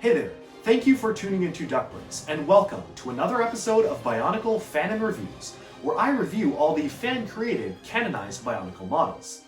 Hey there, thank you for tuning into Duckbrains, and welcome to another episode of Bionicle Fanon Reviews, where I review all the fan-created, canonized Bionicle models.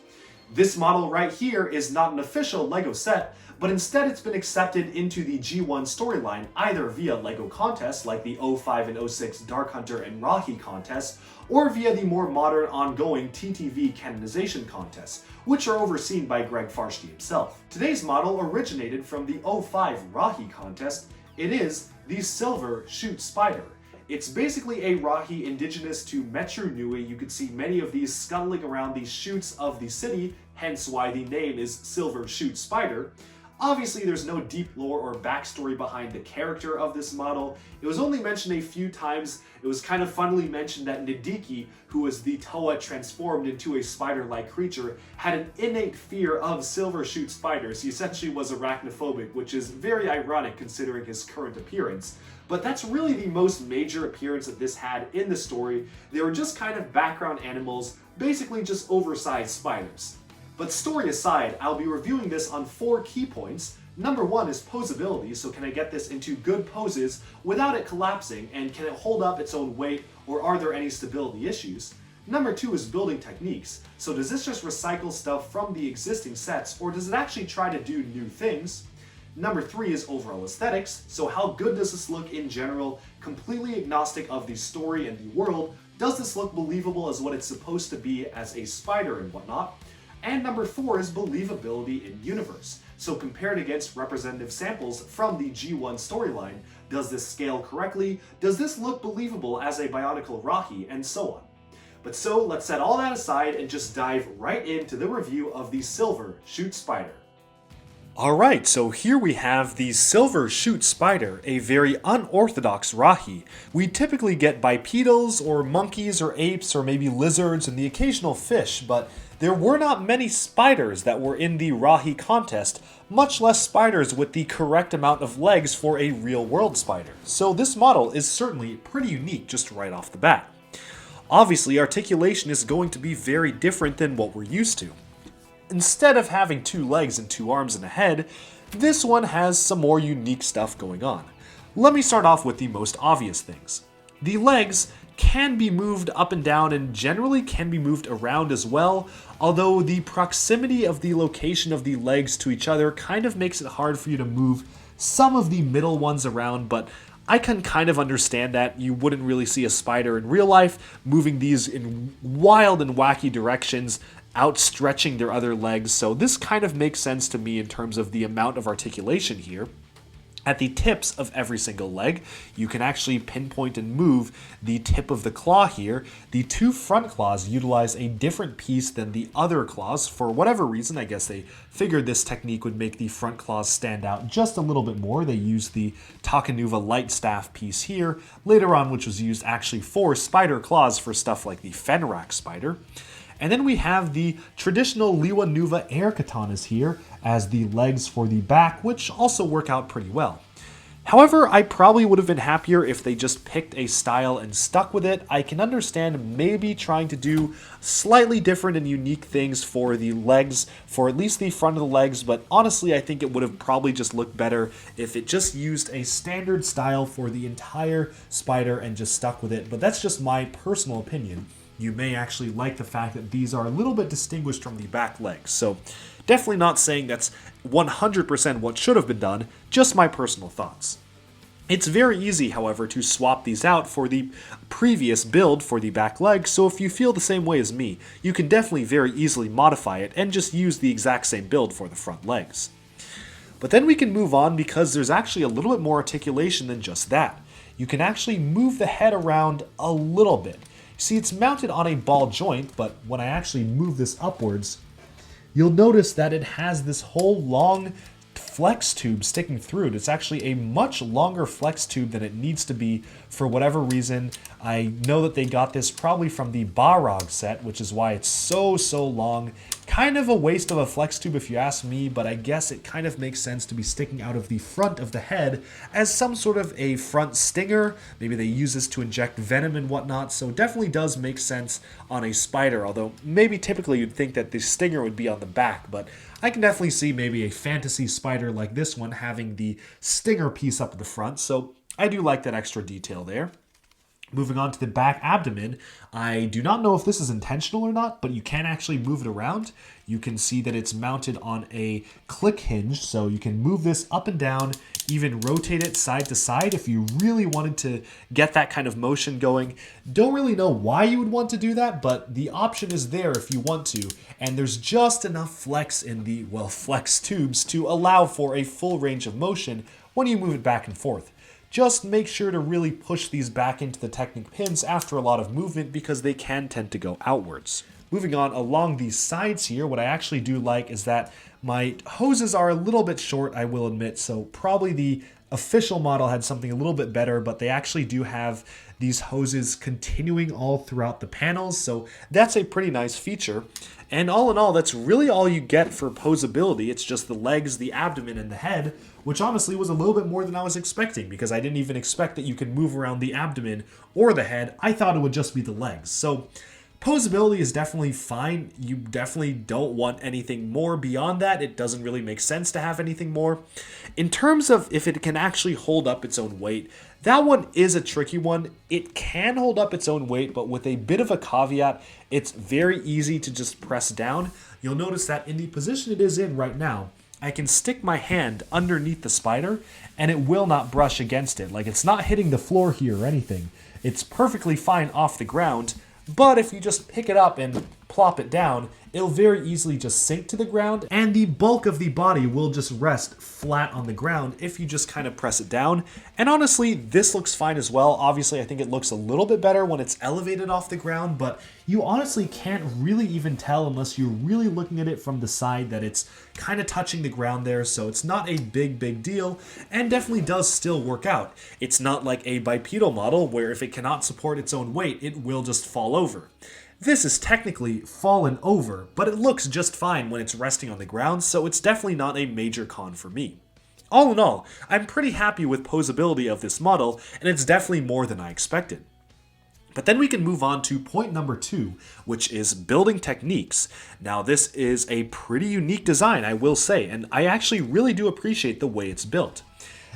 This model right here is not an official LEGO set, but instead it's been accepted into the G1 storyline either via LEGO contests like the 05 and 06 Dark Hunter and Rahi contests, or via the more modern ongoing TTV canonization contests, which are overseen by Greg Farshtey himself. Today's model originated from the 05 Rahi contest. It is the Silver Chute Spider. It's basically a Rahi indigenous to Metru Nui. You can see many of these scuttling around the chutes of the city, hence why the name is Silver Chute Spider. Obviously, there's no deep lore or backstory behind the character of this model. It was only mentioned a few times. It was kind of funnily mentioned that Nidiki, who was the Toa transformed into a spider-like creature, had an innate fear of Silver Chute spiders. He essentially was arachnophobic, which is very ironic considering his current appearance. But that's really the most major appearance that this had in the story. They were just kind of background animals, basically just oversized spiders. But story aside, I'll be reviewing this on 4 key points. Number 1 is posability, so can I get this into good poses without it collapsing, and can it hold up its own weight, or are there any stability issues? Number 2 is building techniques, so does this just recycle stuff from the existing sets, or does it actually try to do new things? Number 3 is overall aesthetics, so how good does this look in general, completely agnostic of the story and the world? Does this look believable as what it's supposed to be as a spider and whatnot? And number 4 is believability in universe. So compared against representative samples from the G1 storyline, does this scale correctly? Does this look believable as a Bionicle Rahi? And so on. But so let's set all that aside and just dive right into the review of the Silver Chute Spider. Alright, so here we have the Silver Chute Spider, a very unorthodox Rahi. We typically get bipedals or monkeys or apes or maybe lizards and the occasional fish, but there were not many spiders that were in the Rahi contest, much less spiders with the correct amount of legs for a real-world spider. So this model is certainly pretty unique just right off the bat. Obviously, articulation is going to be very different than what we're used to. Instead of having 2 legs and 2 arms and a head, this one has some more unique stuff going on. Let me start off with the most obvious things. The legs can be moved up and down and generally can be moved around as well, although the proximity of the location of the legs to each other kind of makes it hard for you to move some of the middle ones around, but I can kind of understand that. You wouldn't really see a spider in real life moving these in wild and wacky directions, outstretching their other legs, so this kind of makes sense to me in terms of the amount of articulation here. At the tips of every single leg, you can actually pinpoint and move the tip of the claw here. The 2 front claws utilize a different piece than the other claws. For whatever reason, I guess they figured this technique would make the front claws stand out just a little bit more. They used the Takanuva light staff piece here, later on which was used actually for spider claws for stuff like the Fenrak spider. And then we have the traditional Liwa Nuva air katanas here as the legs for the back, which also work out pretty well. However, I probably would have been happier if they just picked a style and stuck with it. I can understand maybe trying to do slightly different and unique things for the legs, for at least the front of the legs, but honestly I think it would have probably just looked better if it just used a standard style for the entire spider and just stuck with it, but that's just my personal opinion. You may actually like the fact that these are a little bit distinguished from the back legs. So definitely not saying that's 100% what should have been done, just my personal thoughts. It's very easy, however, to swap these out for the previous build for the back leg, so if you feel the same way as me, you can definitely very easily modify it and just use the exact same build for the front legs. But then we can move on because there's actually a little bit more articulation than just that. You can actually move the head around a little bit. See, it's mounted on a ball joint, but when I actually move this upwards, you'll notice that it has this whole long flex tube sticking through it. It's actually a much longer flex tube than it needs to be for whatever reason. I know that they got this probably from the Barog set, which is why it's so long. Kind of a waste of a flex tube if you ask me, but I guess it kind of makes sense to be sticking out of the front of the head as some sort of a front stinger. Maybe they use this to inject venom and whatnot, so it definitely does make sense on a spider, although maybe typically you'd think that the stinger would be on the back, but I can definitely see maybe a fantasy spider like this one having the stinger piece up at the front, so I do like that extra detail there. Moving on to the back abdomen, I do not know if this is intentional or not, but you can actually move it around. You can see that it's mounted on a click hinge, so you can move this up and down, even rotate it side to side if you really wanted to get that kind of motion going. Don't really know why you would want to do that, but the option is there if you want to, and there's just enough flex in the, well, flex tubes to allow for a full range of motion when you move it back and forth. Just make sure to really push these back into the Technic pins after a lot of movement because they can tend to go outwards. Moving on along these sides here, what I actually do like is that my hoses are a little bit short, I will admit, so probably the official model had something a little bit better, but they actually do have these hoses continuing all throughout the panels, so that's a pretty nice feature. And all in all, that's really all you get for Poseability. It's just the legs, the abdomen, and the head, which honestly was a little bit more than I was expecting because I didn't even expect that you could move around the abdomen or the head. I thought it would just be the legs. So Poseability is definitely fine. You definitely don't want anything more beyond that. It doesn't really make sense to have anything more. In terms of if it can actually hold up its own weight, that one is a tricky one. It can hold up its own weight, but with a bit of a caveat, it's very easy to just press down. You'll notice that in the position it is in right now, I can stick my hand underneath the spider and it will not brush against it. Like, it's not hitting the floor here or anything. It's perfectly fine off the ground, but if you just pick it up and plop it down, it'll very easily just sink to the ground, and the bulk of the body will just rest flat on the ground if you just kind of press it down. And honestly, this looks fine as well. Obviously, I think it looks a little bit better when it's elevated off the ground, but you honestly can't really even tell unless you're really looking at it from the side that it's kind of touching the ground there, so it's not a big deal, and definitely does still work out. It's not like a bipedal model where if it cannot support its own weight, it will just fall over. This is technically fallen over, but it looks just fine when it's resting on the ground, so it's definitely not a major con for me. All in all, I'm pretty happy with Poseability of this model, and it's definitely more than I expected. But then we can move on to point number 2, which is building techniques. Now, this is a pretty unique design, I will say, and I actually really do appreciate the way it's built.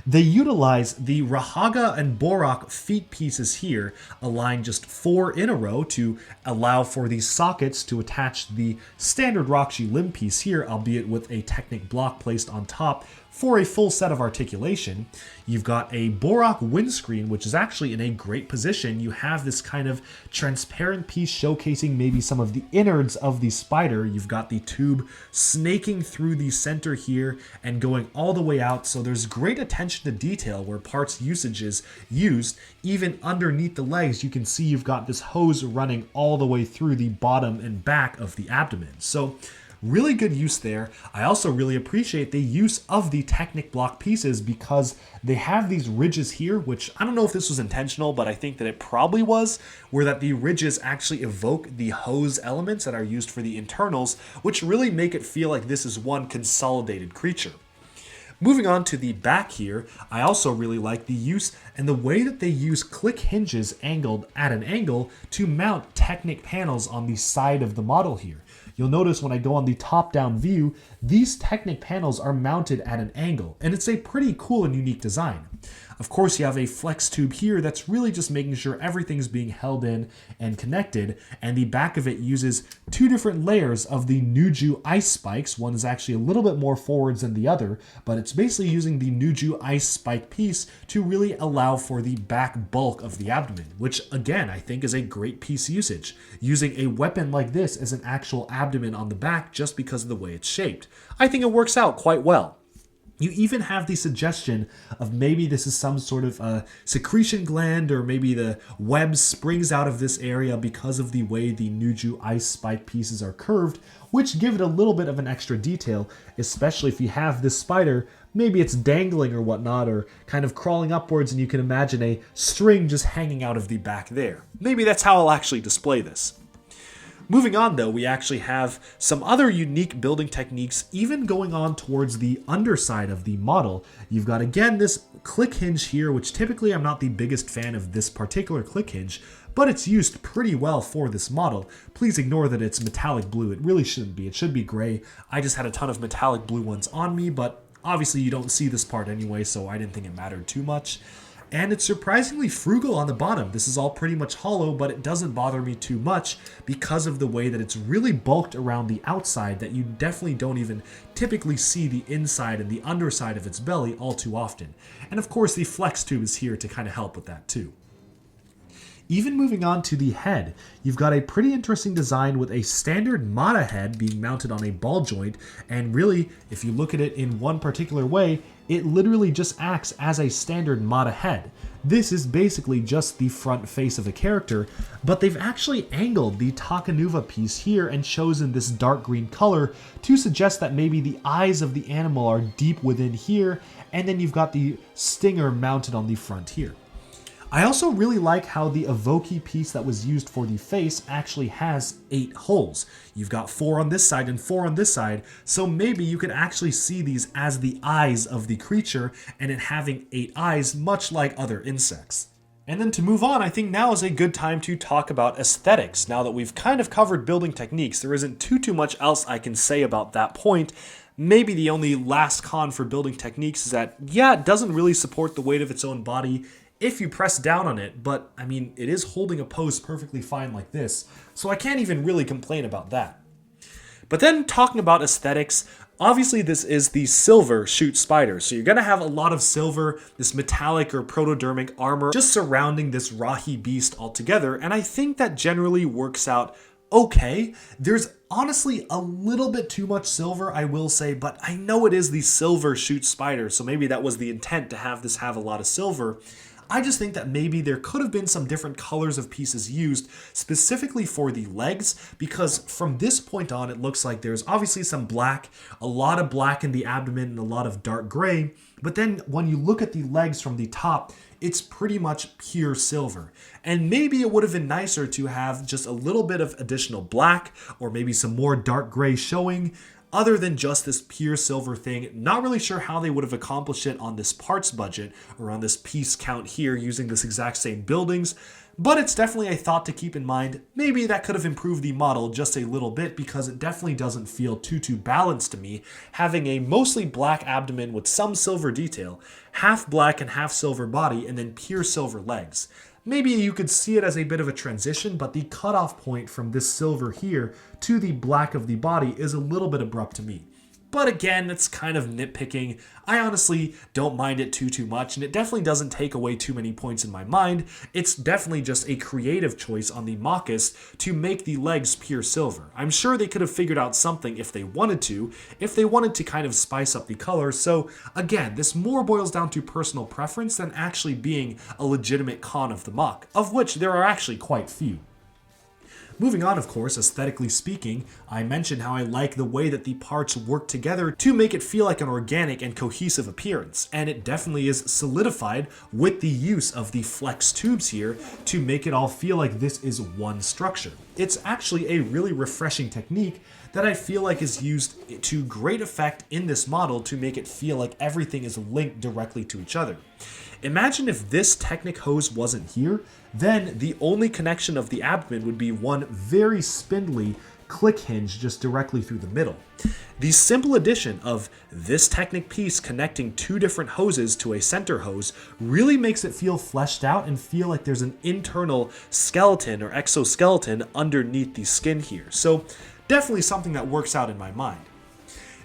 They utilize the Rahaga and Borak feet pieces here, aligned just 4 in a row to allow for these sockets to attach the standard Rakshi limb piece here, albeit with a Technic block placed on top for a full set of articulation. You've got a Borak windscreen, which is actually in a great position. You have this kind of transparent piece showcasing maybe some of the innards of the spider. You've got the tube snaking through the center here and going all the way out, so there's great attention to detail where parts usage is used. Even underneath the legs, you can see you've got this hose running all the way through the bottom and back of the abdomen. So really good use there. I also really appreciate the use of the Technic block pieces because they have these ridges here, which I don't know if this was intentional, but I think that it probably was, where that the ridges actually evoke the hose elements that are used for the internals, which really make it feel like this is one consolidated creature. Moving on to the back here, I also really like the use and the way that they use click hinges angled at an angle to mount Technic panels on the side of the model here. You'll notice when I go on the top-down view, these Technic panels are mounted at an angle, and it's a pretty cool and unique design. Of course, you have a flex tube here that's really just making sure everything's being held in and connected, and the back of it uses 2 different layers of the Nuju ice spikes. One is actually a little bit more forwards than the other, but it's basically using the Nuju ice spike piece to really allow for the back bulk of the abdomen, which again, I think is a great piece usage. Using a weapon like this as an actual abdomen on the back just because of the way it's shaped. I think it works out quite well. You even have the suggestion of maybe this is some sort of secretion gland, or maybe the web springs out of this area because of the way the Nuju ice spike pieces are curved, which give it a little bit of an extra detail, especially if you have this spider, maybe it's dangling or whatnot, or kind of crawling upwards, and you can imagine a string just hanging out of the back there. Maybe that's how I'll actually display this. Moving on though, we actually have some other unique building techniques even going on towards the underside of the model. You've got again this click hinge here, which typically I'm not the biggest fan of this particular click hinge, but it's used pretty well for this model. Please ignore that it's metallic blue. It really shouldn't be. It should be gray. I just had a ton of metallic blue ones on me, but obviously you don't see this part anyway, so I didn't think it mattered too much. And it's surprisingly frugal on the bottom. This is all pretty much hollow, but it doesn't bother me too much because of the way that it's really bulked around the outside, that you definitely don't even typically see the inside and the underside of its belly all too often. And of course the flex tube is here to kind of help with that too. Even moving on to the head, you've got a pretty interesting design with a standard Mata head being mounted on a ball joint, and really, if you look at it in one particular way, it literally just acts as a standard Mata head. This is basically just the front face of the character, but they've actually angled the Takanuva piece here and chosen this dark green color to suggest that maybe the eyes of the animal are deep within here, and then you've got the stinger mounted on the front here. I also really like how the Evoke piece that was used for the face actually has 8 holes. You've got 4 on this side and 4 on this side, so maybe you could actually see these as the eyes of the creature and it having 8 eyes, much like other insects. And then to move on, I think now is a good time to talk about aesthetics. Now that we've kind of covered building techniques, there isn't too much else I can say about that point. Maybe the only last con for building techniques is that, yeah, it doesn't really support the weight of its own body if you press down on it, but I mean, it is holding a pose perfectly fine like this, so I can't even really complain about that. But then talking about aesthetics, obviously this is the Silver Chute Spider, so you're going to have a lot of silver, this metallic or protodermic armor just surrounding this Rahi beast altogether, and I think that generally works out okay. There's honestly a little bit too much silver, I will say, but I know it is the Silver Chute Spider, so maybe that was the intent to have this have a lot of silver. I just think that maybe there could have been some different colors of pieces used specifically for the legs, because from this point on it looks like there's obviously some black, a lot of black in the abdomen and a lot of dark gray, but then when you look at the legs from the top, it's pretty much pure silver. And maybe it would have been nicer to have just a little bit of additional black or maybe some more dark gray showing, other than just this pure silver thing. Not really sure how they would have accomplished it on this parts budget or on this piece count here using this exact same buildings, but it's definitely a thought to keep in mind. Maybe that could have improved the model just a little bit, because it definitely doesn't feel too balanced to me, having a mostly black abdomen with some silver detail, half black and half silver body, and then pure silver legs. Maybe you could see it as a bit of a transition, but the cutoff point from this silver here to the black of the body is a little bit abrupt to me. But again, it's kind of nitpicking. I honestly don't mind it too much, and it definitely doesn't take away too many points in my mind. It's definitely just a creative choice on the Machus to make the legs pure silver. I'm sure they could have figured out something if they wanted to kind of spice up the color. So again, this more boils down to personal preference than actually being a legitimate con of the Mach, of which there are actually quite few. Moving on, of course, aesthetically speaking, I mentioned how I like the way that the parts work together to make it feel like an organic and cohesive appearance, and it definitely is solidified with the use of the flex tubes here to make it all feel like this is one structure. It's actually a really refreshing technique that I feel like is used to great effect in this model to make it feel like everything is linked directly to each other. Imagine if this Technic hose wasn't here, then the only connection of the abdomen would be one very spindly click hinge just directly through the middle. The simple addition of this Technic piece connecting 2 different hoses to a center hose really makes it feel fleshed out and feel like there's an internal skeleton or exoskeleton underneath the skin here. So definitely something that works out in my mind.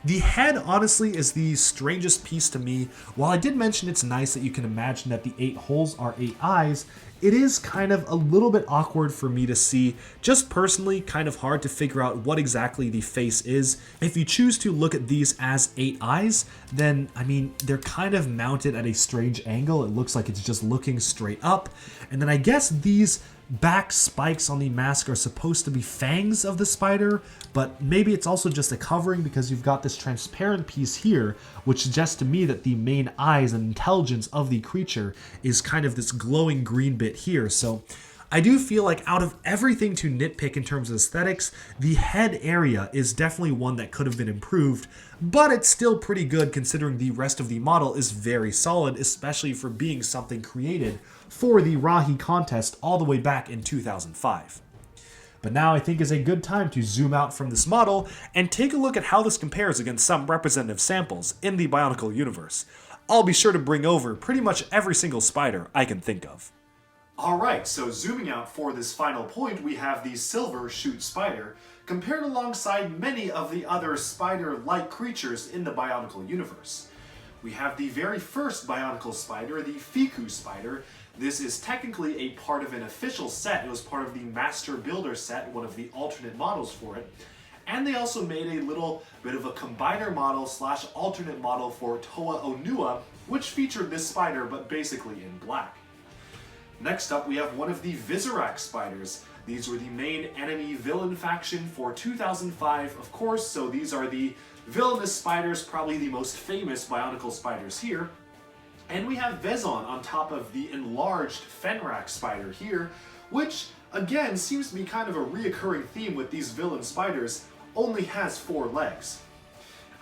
The head, honestly, is the strangest piece to me. While I did mention it's nice that you can imagine that the 8 holes are 8 eyes, it is kind of a little bit awkward for me to see. Just personally, kind of hard to figure out what exactly the face is. If you choose to look at these as 8 eyes, then, I mean, they're kind of mounted at a strange angle. It looks like it's just looking straight up. And then I guess these back spikes on the mask are supposed to be fangs of the spider, but maybe it's also just a covering because you've got this transparent piece here, which suggests to me that the main eyes and intelligence of the creature is kind of this glowing green bit here. So I do feel like out of everything to nitpick in terms of aesthetics, the head area is definitely one that could have been improved, but it's still pretty good considering the rest of the model is very solid, especially for being something created for the Rahi contest all the way back in 2005. But now I think is a good time to zoom out from this model and take a look at how this compares against some representative samples in the Bionicle universe. I'll be sure to bring over pretty much every single spider I can think of. Alright, so zooming out for this final point, we have the Silver Chute Spider, compared alongside many of the other spider-like creatures in the Bionicle universe. We have the very first Bionicle spider, the Fiku spider. This is technically a part of an official set. It was part of the Master Builder set, one of the alternate models for it. And they also made a little bit of a combiner model slash alternate model for Toa Onua, which featured this spider, but basically in black. Next up, we have one of the Visorak spiders. These were the main enemy villain faction for 2005, of course, so these are the villainous spiders, probably the most famous Bionicle spiders here. And we have Vezon on top of the enlarged Fenrak spider here, which, again, seems to be kind of a reoccurring theme with these villain spiders, only has 4 legs.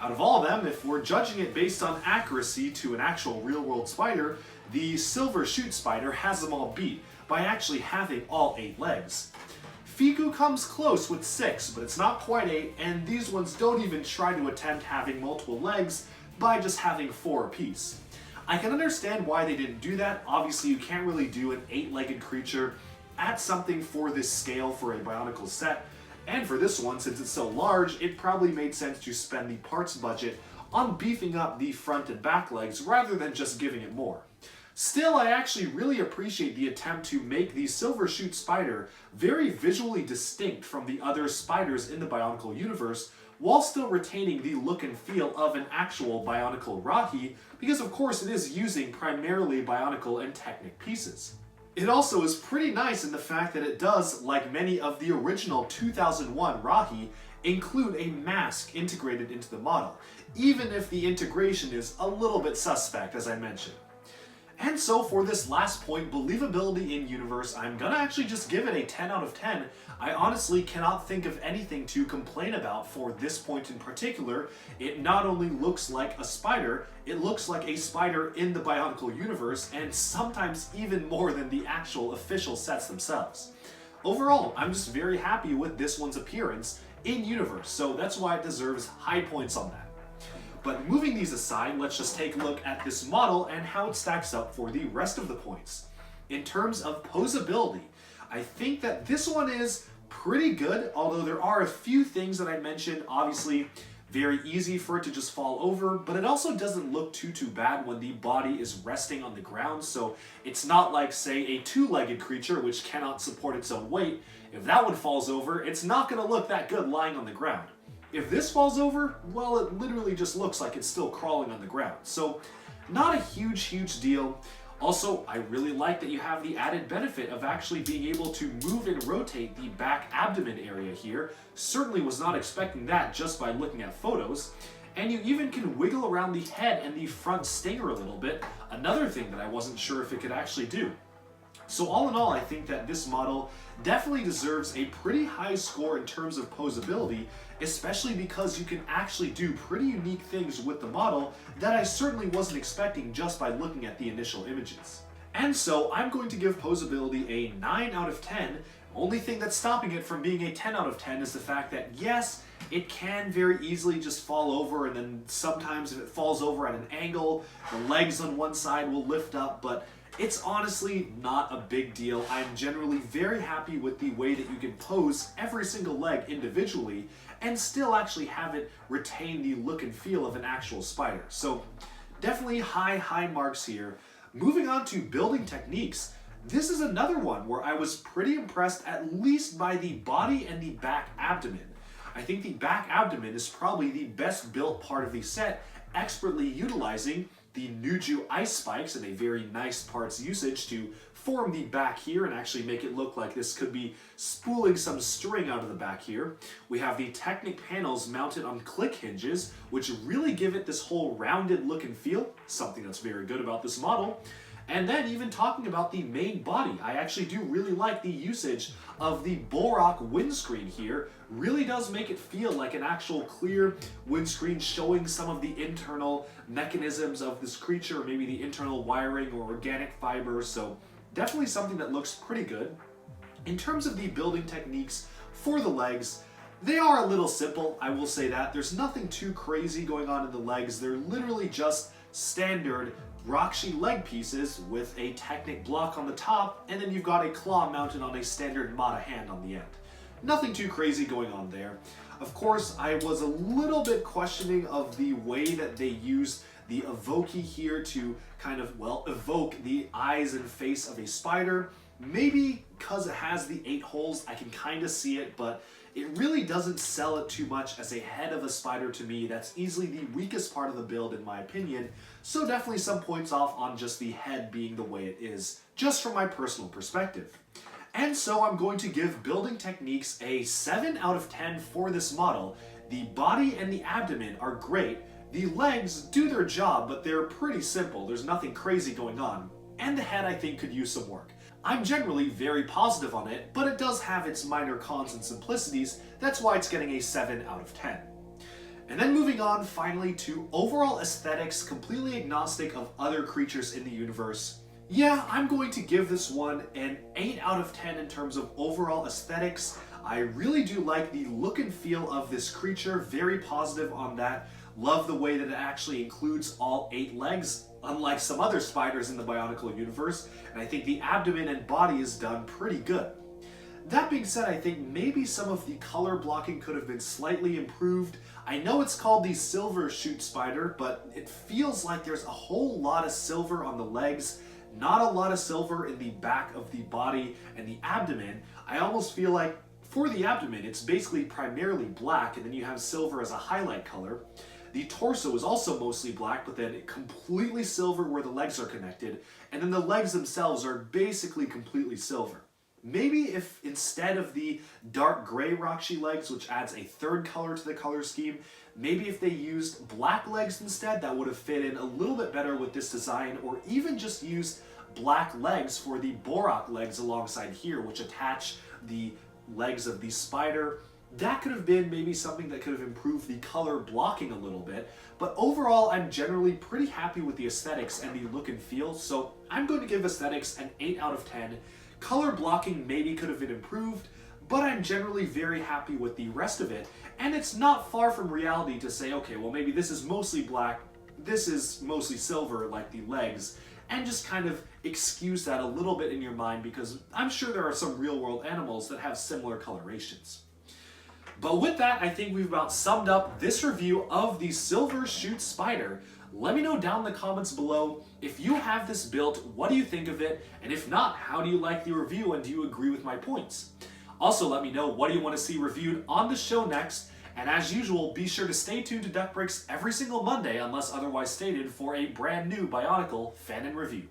Out of all of them, if we're judging it based on accuracy to an actual real-world spider, the Silver Chute Spider has them all beat by actually having all 8 legs. Fiku comes close with 6, but it's not quite 8, and these ones don't even try to attempt having multiple legs by just having 4 apiece. I can understand why they didn't do that. Obviously, you can't really do an 8-legged creature at something for this scale for a Bionicle set, and for this one, since it's so large, it probably made sense to spend the parts budget on beefing up the front and back legs rather than just giving it more. Still, I actually really appreciate the attempt to make the Silver Chute Spider very visually distinct from the other spiders in the Bionicle universe, while still retaining the look and feel of an actual Bionicle Rahi, because of course it is using primarily Bionicle and Technic pieces. It also is pretty nice in the fact that it does, like many of the original 2001 Rahi, include a mask integrated into the model, even if the integration is a little bit suspect, as I mentioned. And so for this last point, believability in universe, I'm gonna actually just give it a 10 out of 10. I honestly cannot think of anything to complain about for this point in particular. It not only looks like a spider, it looks like a spider in the Bionicle universe, and sometimes even more than the actual official sets themselves. Overall, I'm just very happy with this one's appearance in universe, so that's why it deserves high points on that. But moving these aside, let's just take a look at this model and how it stacks up for the rest of the points. In terms of poseability, I think that this one is pretty good, although there are a few things that I mentioned. Obviously, very easy for it to just fall over, but it also doesn't look too bad when the body is resting on the ground, so it's not like, say, a 2-legged creature which cannot support its own weight. If that one falls over, it's not going to look that good lying on the ground. If this falls over, well, it literally just looks like it's still crawling on the ground. So, not a huge deal. Also, I really like that you have the added benefit of actually being able to move and rotate the back abdomen area here. Certainly was not expecting that just by looking at photos. And you even can wiggle around the head and the front stinger a little bit, another thing that I wasn't sure if it could actually do. So all in all, I think that this model definitely deserves a pretty high score in terms of poseability, especially because you can actually do pretty unique things with the model that I certainly wasn't expecting just by looking at the initial images. And so I'm going to give poseability a 9 out of 10. Only thing that's stopping it from being a 10 out of 10 is the fact that yes, it can very easily just fall over, and then sometimes if it falls over at an angle, the legs on one side will lift up, but it's honestly not a big deal. I'm generally very happy with the way that you can pose every single leg individually and still actually have it retain the look and feel of an actual spider. So definitely high marks here. Moving on to building techniques, this is another one where I was pretty impressed at least by the body and the back abdomen. I think the back abdomen is probably the best built part of the set, expertly utilizing the Nuju ice spikes and a very nice parts usage to form the back here and actually make it look like this could be spooling some string out of the back here. We have the Technic panels mounted on click hinges, which really give it this whole rounded look and feel, something that's very good about this model. And then even talking about the main body, I actually do really like the usage of the Borak windscreen here. Really does make it feel like an actual clear windscreen showing some of the internal mechanisms of this creature, maybe the internal wiring or organic fibers, so definitely something that looks pretty good. In terms of the building techniques for the legs, they are a little simple, I will say that. There's nothing too crazy going on in the legs. They're literally just standard Rakshi leg pieces with a Technic block on the top, and then you've got a claw mounted on a standard Mata hand on the end. Nothing too crazy going on there. Of course, I was a little bit questioning of the way that they used the evoke here to kind of, well, evoke the eyes and face of a spider. Maybe because it has the 8 holes, I can kind of see it, but it really doesn't sell it too much as a head of a spider to me. That's easily the weakest part of the build in my opinion, so definitely some points off on just the head being the way it is, just from my personal perspective. And so I'm going to give building techniques a 7 out of 10 for this model. The body and the abdomen are great. The legs do their job, but they're pretty simple. There's nothing crazy going on. And the head I think could use some work. I'm generally very positive on it, but it does have its minor cons and simplicities. That's why it's getting a 7 out of 10. And then moving on finally to overall aesthetics, completely agnostic of other creatures in the universe. Yeah, I'm going to give this one an 8 out of 10 in terms of overall aesthetics. I really do like the look and feel of this creature, very positive on that. Love the way that it actually includes all 8 legs, unlike some other spiders in the Bionicle universe, and I think the abdomen and body is done pretty good. That being said, I think maybe some of the color blocking could have been slightly improved. I know it's called the Silver Chute Spider, but it feels like there's a whole lot of silver on the legs, not a lot of silver in the back of the body and the abdomen. I almost feel like for the abdomen, it's basically primarily black, and then you have silver as a highlight color. The torso is also mostly black, but then completely silver where the legs are connected, and then the legs themselves are basically completely silver. Maybe if instead of the dark gray Rakshi legs, which adds a 3rd color to the color scheme, maybe if they used black legs instead, that would have fit in a little bit better with this design, or even just used black legs for the Borak legs alongside here, which attach the legs of the spider. That could have been maybe something that could have improved the color blocking a little bit, but overall I'm generally pretty happy with the aesthetics and the look and feel, so I'm going to give aesthetics an 8 out of 10. Color blocking maybe could have been improved, but I'm generally very happy with the rest of it, and it's not far from reality to say, okay, well maybe this is mostly black, this is mostly silver like the legs, and just kind of excuse that a little bit in your mind because I'm sure there are some real world animals that have similar colorations. But with that, I think we've about summed up this review of the Silver Chute Spider. Let me know down in the comments below if you have this built, what do you think of it? And if not, how do you like the review and do you agree with my points? Also, let me know what do you want to see reviewed on the show next. And as usual, be sure to stay tuned to Duck Bricks every single Monday, unless otherwise stated, for a brand new Bionicle Fanon review.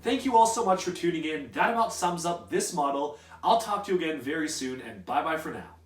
Thank you all so much for tuning in. That about sums up this model. I'll talk to you again very soon, and bye-bye for now.